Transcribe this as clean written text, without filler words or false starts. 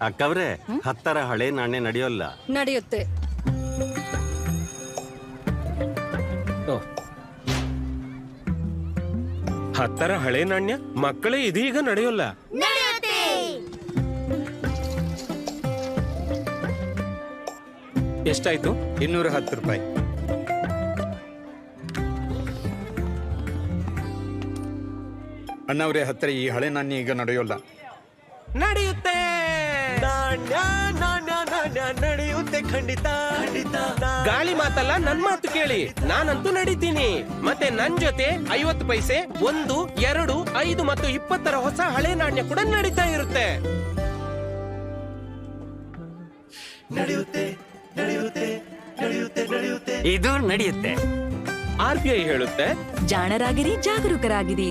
ಅಕ್ಕವ್ರೆ, 10ರ ಹಳೆ ನಾಣ್ಯ ನಡೆಯೋಲ್ಲ. ನಡೆಯುತ್ತೆ. ಓ, 10ರ ಹಳೆ ನಾಣ್ಯ ಮಕ್ಕಳೇ ಇದೀಗ ನಡೆಯೋಲ್ಲ. ಎಷ್ಟಾಯ್ತು? 210 ರೂಪಾಯಿ. ಅಣ್ಣವ್ರೆ, 10ರ ಈ ಹಳೆ ನಾಣ್ಯ ಈಗ ನಡೆಯೋಲ್ಲ. ನಡೆಯುತ್ತೆ. ನಾಣ್ಯ ನಾಣ್ಯ ನಾಣ್ಯ ನಡೆಯುತ್ತೆ, ಖಂಡಿತ ಖಂಡಿತ. ಗಾಳಿ ಮಾತಲ್ಲ, ನನ್ ಮಾತು ಕೇಳಿ. ನಾನಂತೂ ನಡೀತೀನಿ. ಮತ್ತೆ ನನ್ ಜೊತೆ 50 ಪೈಸೆ, 1, 2, 5 ಮತ್ತು 20ರ ಹೊಸ ಹಳೆ ನಾಣ್ಯ ಕೂಡ ನಡೀತಾ ಇರುತ್ತೆ. ನಡೆಯುತ್ತೆ ನಡೆಯುತ್ತೆ ನಡೆಯುತ್ತೆ ನಡೆಯುತ್ತೆ. ಇದು ನಡೆಯುತ್ತೆ. RBI ಹೇಳುತ್ತೆ, ಜಾಣರಾಗಿರಿ, ಜಾಗರೂಕರಾಗಿರಿ.